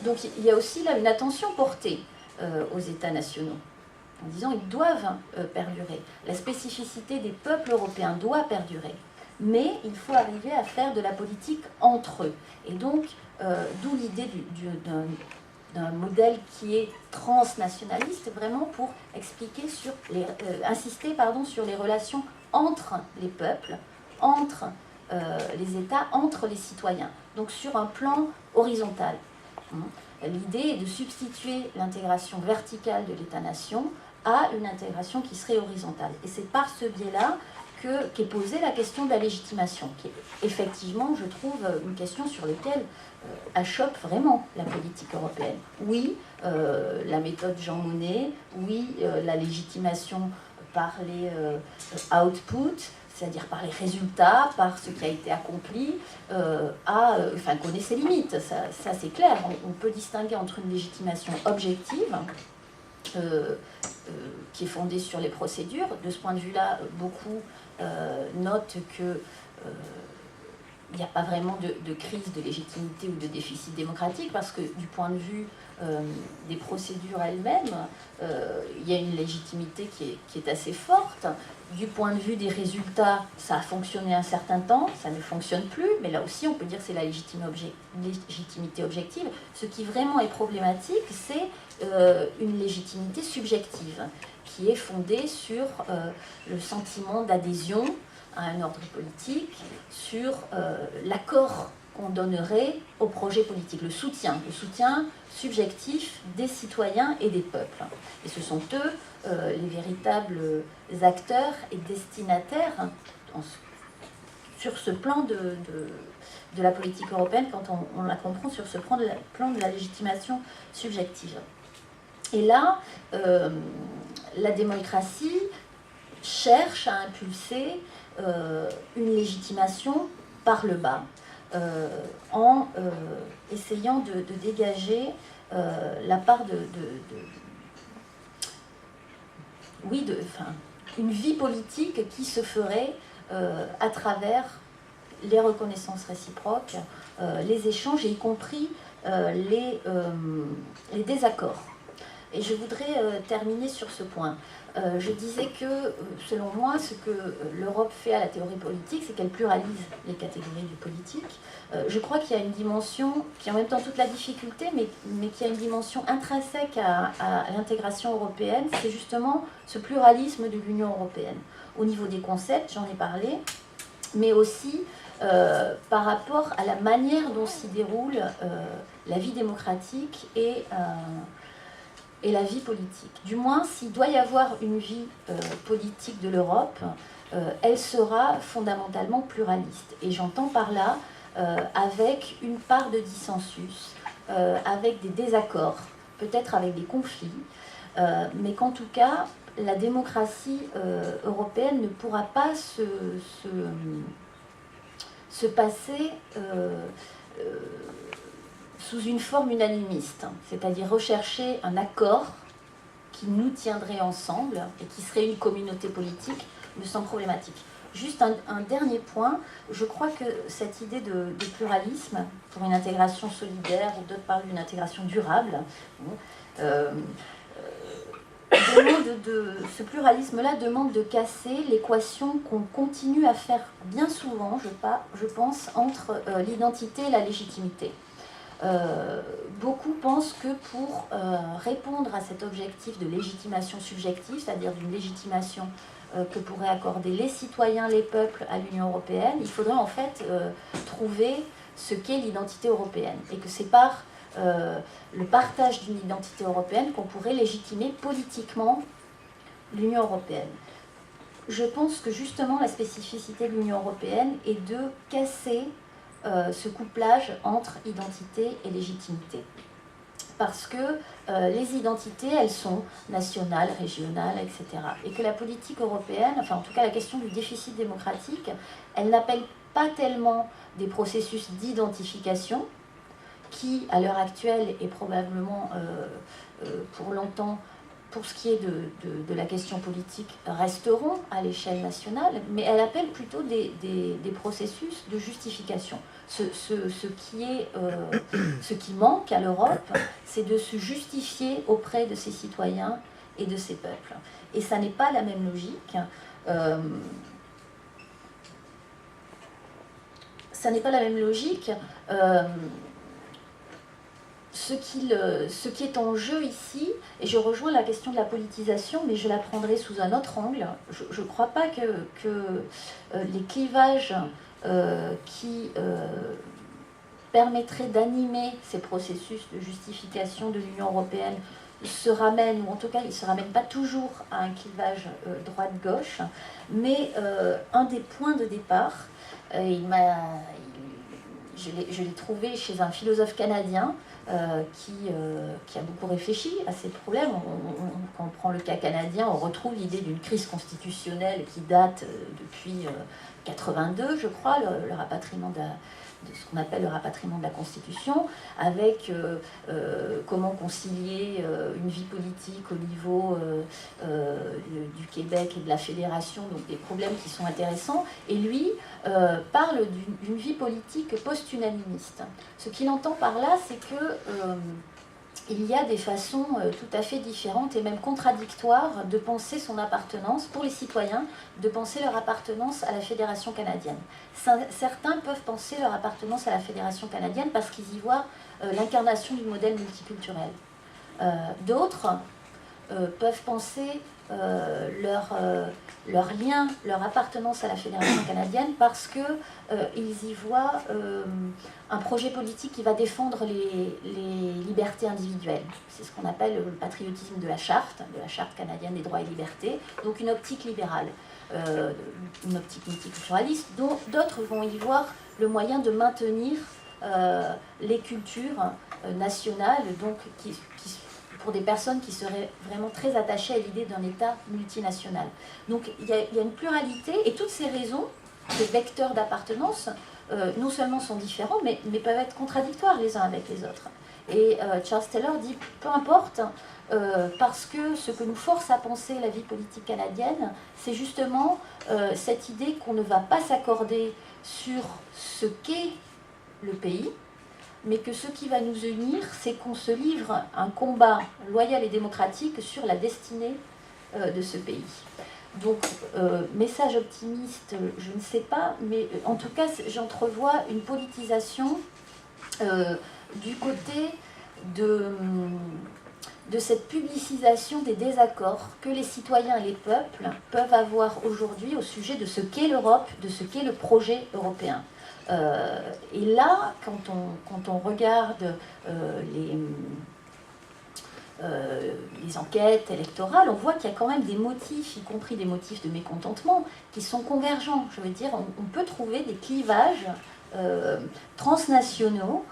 donc il y a aussi là une attention portée aux États nationaux, en disant qu'ils doivent perdurer. La spécificité des peuples européens doit perdurer, mais il faut arriver à faire de la politique entre eux. Et donc, d'où l'idée d'un modèle qui est transnationaliste, vraiment pour expliquer insister sur les relations entre les peuples, entre les États, entre les citoyens, donc sur un plan horizontal. L'idée est de substituer l'intégration verticale de l'État-nation à une intégration qui serait horizontale. Et c'est par ce biais-là qu'est posée la question de la légitimation, qui est effectivement, je trouve, une question sur laquelle achoppe vraiment la politique européenne. Oui, la méthode Jean Monnet, oui, la légitimation par les outputs, c'est-à-dire par les résultats, par ce qui a été accompli, connaît ses limites, ça c'est clair. On peut distinguer entre une légitimation objective, qui est fondée sur les procédures. De ce point de vue-là, beaucoup notent que il n'y a pas vraiment de crise de légitimité ou de déficit démocratique, parce que du point de vue des procédures elles-mêmes, il y a une légitimité qui est assez forte. Du point de vue des résultats, ça a fonctionné un certain temps, ça ne fonctionne plus, mais là aussi on peut dire que c'est la légitimité objective. Ce qui vraiment est problématique, c'est une légitimité subjective, qui est fondée sur le sentiment d'adhésion à un ordre politique, sur l'accord qu'on donnerait au projet politique, le soutien subjectif des citoyens et des peuples. Et ce sont eux les véritables acteurs et destinataires sur ce plan de la politique européenne, quand on la comprend sur ce plan de la légitimation subjective. Et là, la démocratie cherche à impulser une légitimation par le bas, en essayant de dégager la part une vie politique qui se ferait à travers les reconnaissances réciproques, les échanges, et y compris les désaccords. Et je voudrais terminer sur ce point. Je disais que, selon moi, ce que l'Europe fait à la théorie politique, c'est qu'elle pluralise les catégories du politique. Je crois qu'il y a une dimension, qui est en même temps toute la difficulté, mais qui a une dimension intrinsèque à l'intégration européenne, c'est justement ce pluralisme de l'Union européenne. Au niveau des concepts, j'en ai parlé, mais aussi par rapport à la manière dont s'y déroule la vie démocratique et la vie politique. Du moins, s'il doit y avoir une vie politique de l'Europe, elle sera fondamentalement pluraliste. Et j'entends par là avec une part de dissensus, avec des désaccords, peut-être avec des conflits, mais qu'en tout cas, la démocratie européenne ne pourra pas se passer sous une forme unanimiste, c'est-à-dire rechercher un accord qui nous tiendrait ensemble et qui serait une communauté politique, me semble problématique. Juste un dernier point, je crois que cette idée de pluralisme pour une intégration solidaire, ou d'autres parlent d'une intégration durable, ce pluralisme-là demande de casser l'équation qu'on continue à faire bien souvent, je pense, entre l'identité et la légitimité. Beaucoup pensent que pour répondre à cet objectif de légitimation subjective, c'est-à-dire d'une légitimation que pourraient accorder les citoyens, les peuples à l'Union européenne, il faudrait en fait trouver ce qu'est l'identité européenne, et que c'est par le partage d'une identité européenne qu'on pourrait légitimer politiquement l'Union européenne. je pense que justement la spécificité de l'Union européenne est de casser ce couplage entre identité et légitimité. Parce que les identités, elles sont nationales, régionales, etc. Et que la politique européenne, enfin en tout cas la question du déficit démocratique, elle n'appelle pas tellement des processus d'identification, qui à l'heure actuelle est probablement pour longtemps, pour ce qui est de la question politique, resteront à l'échelle nationale, mais elle appelle plutôt des processus de justification. Ce qui manque à l'Europe, c'est de se justifier auprès de ses citoyens et de ses peuples. Et ça n'est pas la même logique. Ça n'est pas la même logique. Ce qui est en jeu ici, et je rejoins la question de la politisation, mais je la prendrai sous un autre angle. Je ne crois pas que les clivages qui permettraient d'animer ces processus de justification de l'Union européenne se ramènent, ou en tout cas ils ne se ramènent pas toujours à un clivage droite-gauche, mais un des points de départ, je l'ai trouvé chez un philosophe canadien qui a beaucoup réfléchi à ces problèmes. Quand on prend le cas canadien, on retrouve l'idée d'une crise constitutionnelle qui date depuis 82, je crois, le rapatriement de ce qu'on appelle le rapatriement de la Constitution, avec comment concilier une vie politique au niveau du Québec et de la Fédération, donc des problèmes qui sont intéressants. Et lui parle d'une vie politique post-unanimiste. Ce qu'il entend par là, c'est que il y a des façons tout à fait différentes et même contradictoires de penser son appartenance, pour les citoyens, de penser leur appartenance à la Fédération canadienne. Certains peuvent penser leur appartenance à la Fédération canadienne parce qu'ils y voient l'incarnation du modèle multiculturel. D'autres peuvent penser leur lien, leur appartenance à la Fédération canadienne parce qu'ils y voient un projet politique qui va défendre les libertés individuelles. C'est ce qu'on appelle le patriotisme de la charte canadienne des droits et libertés, donc une optique libérale, une optique multiculturaliste. D'autres vont y voir le moyen de maintenir les cultures nationales, donc pour des personnes qui seraient vraiment très attachées à l'idée d'un État multinational. Donc il y a une pluralité, et toutes ces raisons, ces vecteurs d'appartenance, non seulement sont différents, mais peuvent être contradictoires les uns avec les autres. Et Charles Taylor dit, peu importe, parce que ce que nous force à penser la vie politique canadienne, c'est justement cette idée qu'on ne va pas s'accorder sur ce qu'est le pays, mais que ce qui va nous unir, c'est qu'on se livre un combat loyal et démocratique sur la destinée de ce pays. Donc, message optimiste, je ne sais pas, mais en tout cas, j'entrevois une politisation du côté de cette publicisation des désaccords que les citoyens et les peuples peuvent avoir aujourd'hui au sujet de ce qu'est l'Europe, de ce qu'est le projet européen. Et là, quand on regarde les enquêtes électorales, on voit qu'il y a quand même des motifs, y compris des motifs de mécontentement, qui sont convergents. Je veux dire, on peut trouver des clivages transnationaux,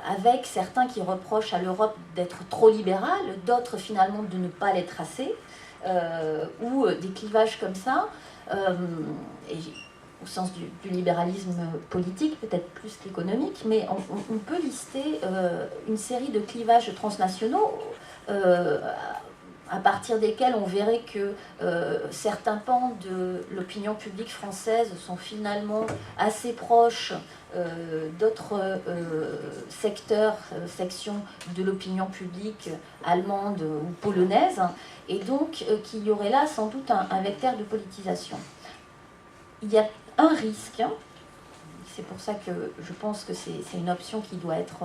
avec certains qui reprochent à l'Europe d'être trop libérale, d'autres finalement de ne pas l'être assez, ou des clivages comme ça. Au sens du libéralisme politique, peut-être plus qu'économique, mais on peut lister une série de clivages transnationaux à partir desquels on verrait que certains pans de l'opinion publique française sont finalement assez proches d'autres sections de l'opinion publique allemande ou polonaise, et donc qu'il y aurait là sans doute un vecteur de politisation. Il y a un risque, c'est pour ça que je pense que c'est une option qui doit être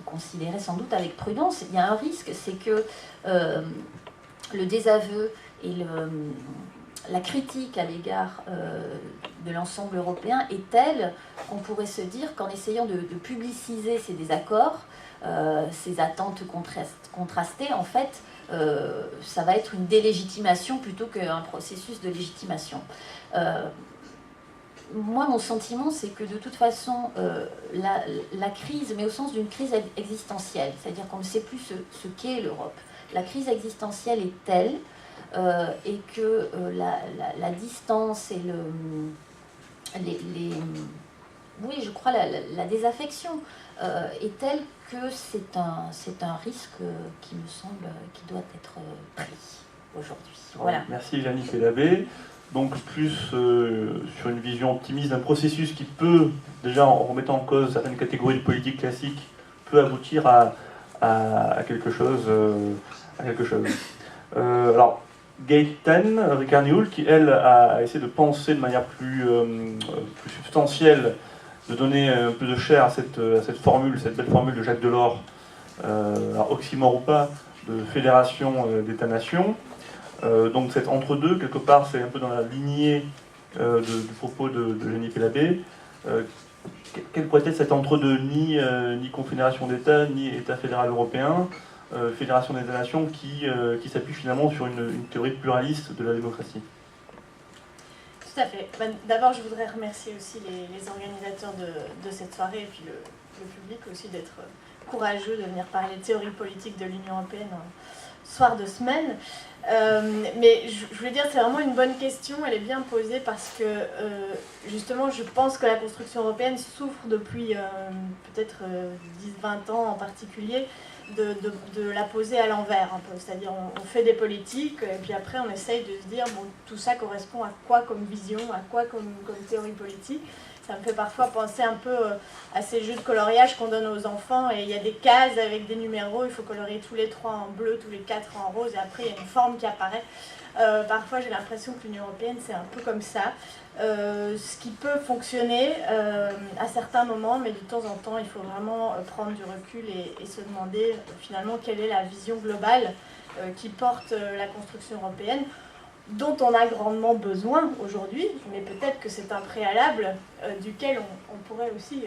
considérée sans doute avec prudence. Il y a un risque, c'est que le désaveu et la critique à l'égard de l'ensemble européen est telle qu'on pourrait se dire qu'en essayant de publiciser ces désaccords, ces attentes contrastées, en fait, ça va être une délégitimation plutôt qu'un processus de légitimation. Moi, mon sentiment, c'est que de toute façon, la crise, mais au sens d'une crise existentielle, c'est-à-dire qu'on ne sait plus ce qu'est l'Europe. La crise existentielle est telle et que la distance et oui, je crois la désaffection est telle que c'est un risque qui me semble qui doit être pris aujourd'hui. Voilà. Merci Yannick Elabé. Donc plus sur une vision optimiste d'un processus qui peut, déjà en remettant en cause certaines catégories de politique classique, peut aboutir à quelque chose. Alors, Gaëtan Ricard-Nioul, qui elle a essayé de penser de manière plus substantielle, de donner un peu de chair à cette formule, cette belle formule de Jacques Delors, alors oxymore ou pas, de fédération d'États-nations. Donc cet entre-deux, quelque part, c'est un peu dans la lignée du propos de Yannick Elabé. Quel pourrait être cet entre-deux, ni confédération d'États, ni État fédéral européen, fédération des États-nations qui s'appuie finalement sur une théorie pluraliste de la démocratie? Tout à fait. D'abord, je voudrais remercier aussi les organisateurs de cette soirée et puis le public aussi d'être courageux de venir parler de théorie politique de l'Union européenne soir de semaine. Mais je voulais dire, c'est vraiment une bonne question, elle est bien posée parce que justement je pense que la construction européenne souffre depuis peut-être 10-20 ans en particulier de la poser à l'envers un peu, c'est-à-dire on fait des politiques et puis après on essaye de se dire bon, tout ça correspond à quoi comme vision, à quoi comme théorie politique. Ça me fait parfois penser un peu à ces jeux de coloriage qu'on donne aux enfants et il y a des cases avec des numéros, il faut colorier tous les 3 en bleu, tous les 4 en rose et après il y a une forme qui apparaît. Parfois j'ai l'impression que l'Union européenne c'est un peu comme ça, ce qui peut fonctionner à certains moments, mais de temps en temps il faut vraiment prendre du recul et se demander finalement quelle est la vision globale qui porte la construction européenne, dont on a grandement besoin aujourd'hui, mais peut-être que c'est un préalable duquel on pourrait aussi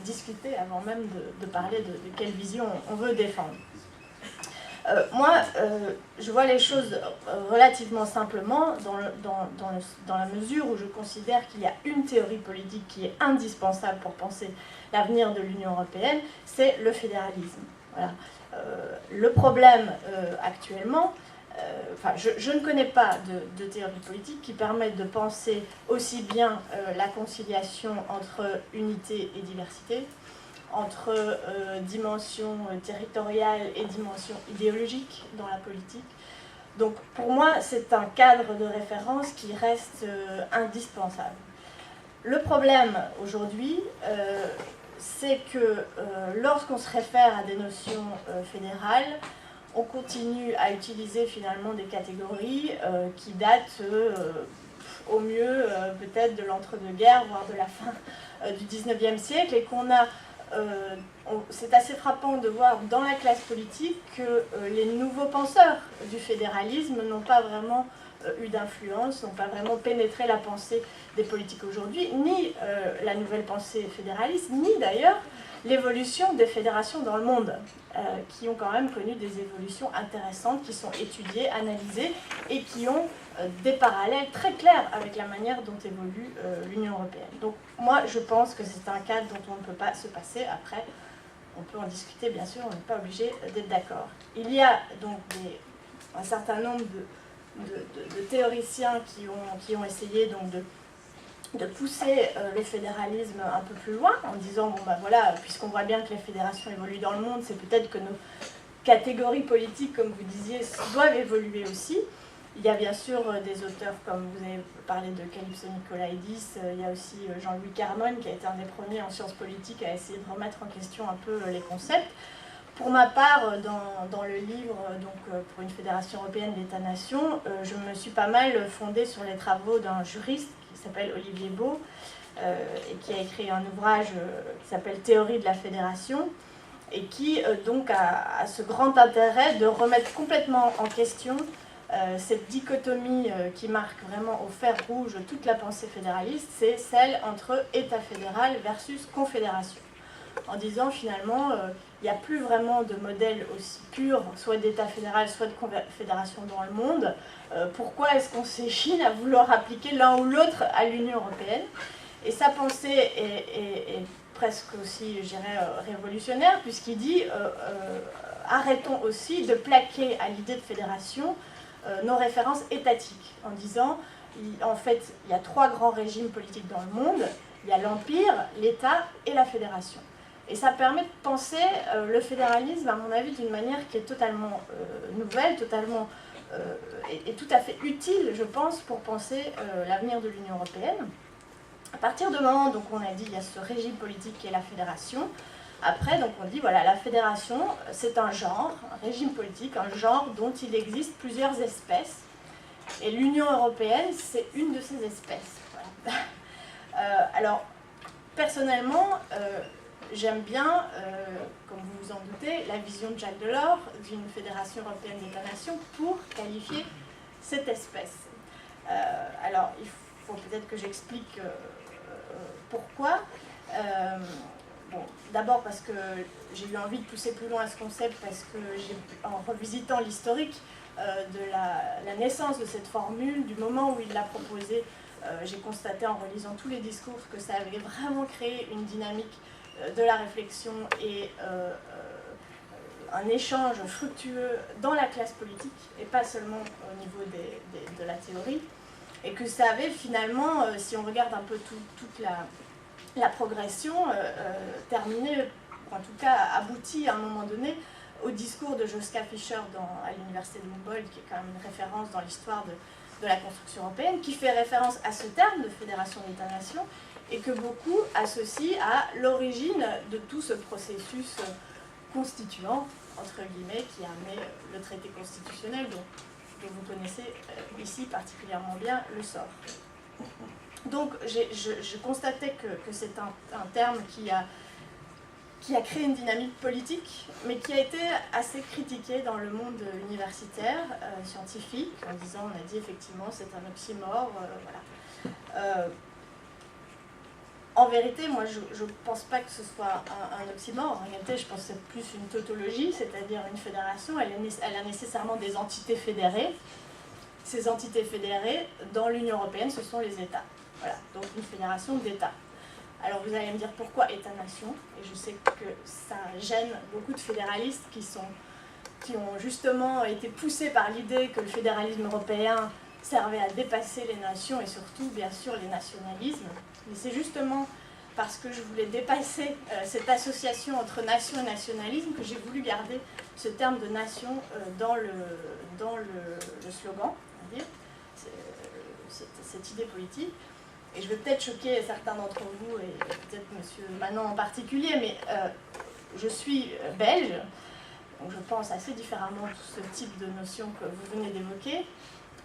discuter avant même de parler de quelle vision on veut défendre. Moi, je vois les choses relativement simplement dans la mesure où je considère qu'il y a une théorie politique qui est indispensable pour penser l'avenir de l'Union européenne, c'est le fédéralisme. Voilà. Le problème actuellement, je ne connais pas de théorie politique qui permette de penser aussi bien la conciliation entre unité et diversité, entre dimension territoriale et dimension idéologique dans la politique. Donc pour moi, c'est un cadre de référence qui reste indispensable. Le problème aujourd'hui, c'est que lorsqu'on se réfère à des notions fédérales, on continue à utiliser finalement des catégories qui datent au mieux peut-être de l'entre-deux-guerres, voire de la fin du 19e siècle, et qu'on a c'est assez frappant de voir dans la classe politique que les nouveaux penseurs du fédéralisme n'ont pas vraiment eu d'influence, n'ont pas vraiment pénétré la pensée des politiques aujourd'hui, ni la nouvelle pensée fédéraliste, ni d'ailleurs l'évolution des fédérations dans le monde, qui ont quand même connu des évolutions intéressantes, qui sont étudiées, analysées, et qui ont des parallèles très clairs avec la manière dont évolue l'Union européenne. Donc moi, je pense que c'est un cadre dont on ne peut pas se passer. Après, on peut en discuter, bien sûr, on n'est pas obligé d'être d'accord. Il y a donc un certain nombre de théoriciens qui ont essayé donc de pousser le fédéralisme un peu plus loin, en disant, bon ben voilà, puisqu'on voit bien que les fédérations évoluent dans le monde, c'est peut-être que nos catégories politiques, comme vous disiez, doivent évoluer aussi. Il y a bien sûr des auteurs, comme vous avez parlé de Calypso Nicolaïdis, il y a aussi Jean-Louis Carmone, qui a été un des premiers en sciences politiques à essayer de remettre en question un peu les concepts. Pour ma part, dans le livre donc, pour une fédération européenne d'États-nations, je me suis pas mal fondée sur les travaux d'un juriste qui s'appelle Olivier Beau, et qui a écrit un ouvrage qui s'appelle Théorie de la fédération, et qui donc a ce grand intérêt de remettre complètement en question cette dichotomie qui marque vraiment au fer rouge toute la pensée fédéraliste, c'est celle entre État fédéral versus confédération. En disant finalement, il n'y a plus vraiment de modèle aussi pur, soit d'État fédéral, soit de confédération dans le monde. Pourquoi est-ce qu'on s'échine à vouloir appliquer l'un ou l'autre à l'Union européenne? Et sa pensée est presque aussi, je dirais, révolutionnaire, puisqu'il dit arrêtons aussi de plaquer à l'idée de fédération nos références étatiques, en disant, en fait, il y a 3 grands régimes politiques dans le monde, il y a l'Empire, l'État et la fédération. Et ça permet de penser le fédéralisme, à mon avis, d'une manière qui est totalement nouvelle, totalement, et tout à fait utile, je pense, pour penser l'avenir de l'Union européenne. À partir du moment, donc on a dit, il y a ce régime politique qui est la fédération. Après, donc on dit, voilà, la fédération, c'est un genre, un régime politique, un genre dont il existe plusieurs espèces. Et l'Union européenne, c'est une de ces espèces. Voilà. Alors, personnellement, j'aime bien, comme vous vous en doutez, la vision de Jacques Delors d'une fédération européenne d'États-nations pour qualifier cette espèce. Alors, il faut peut-être que j'explique pourquoi. Bon, d'abord parce que j'ai eu envie de pousser plus loin ce concept, parce que en revisitant l'historique de la naissance de cette formule, du moment où il l'a proposée, j'ai constaté en relisant tous les discours que ça avait vraiment créé une dynamique de la réflexion et un échange fructueux dans la classe politique et pas seulement au niveau de la théorie, et que ça avait finalement, si on regarde un peu toute la progression, terminé, en tout cas abouti à un moment donné au discours de Joschka Fischer à l'université de Humboldt, qui est quand même une référence dans l'histoire de la construction européenne, qui fait référence à ce terme de fédération d'États-nations, et que beaucoup associent à l'origine de tout ce processus constituant, entre guillemets, qui a amené le traité constitutionnel dont vous connaissez ici particulièrement bien le sort. Donc je constatais que c'est un terme qui a créé une dynamique politique, mais qui a été assez critiqué dans le monde universitaire, scientifique, en disant, on a dit effectivement c'est un oxymore, voilà. En vérité, moi, je ne pense pas que ce soit un oxymore. En réalité, je pense que c'est plus une tautologie, c'est-à-dire une fédération. Elle a nécessairement des entités fédérées. Ces entités fédérées, dans l'Union européenne, ce sont les États. Voilà, donc une fédération d'États. Alors vous allez me dire pourquoi État-nation, et je sais que ça gêne beaucoup de fédéralistes qui ont justement été poussés par l'idée que le fédéralisme européen servait à dépasser les nations et surtout, bien sûr, les nationalismes. Mais c'est justement parce que je voulais dépasser cette association entre nation et nationalisme que j'ai voulu garder ce terme de nation dans le slogan, on va dire, cette idée politique. Et je vais peut-être choquer certains d'entre vous, et peut-être M. Manon en particulier, mais je suis belge, donc je pense assez différemment de ce type de notion que vous venez d'évoquer.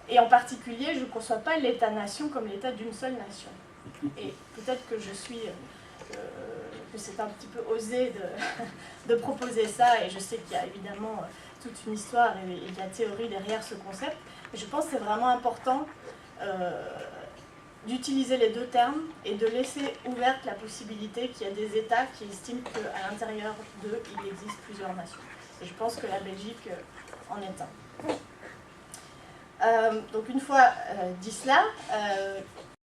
Et en particulier, je ne conçois pas l'État-nation comme l'État d'une seule nation. Et peut-être que que c'est un petit peu osé de proposer ça, et je sais qu'il y a évidemment toute une histoire et de la théorie derrière ce concept, mais je pense que c'est vraiment important d'utiliser les deux termes et de laisser ouverte la possibilité qu'il y a des États qui estiment qu'à l'intérieur d'eux, il existe plusieurs nations. Et je pense que la Belgique en est un. Donc une fois dit cela,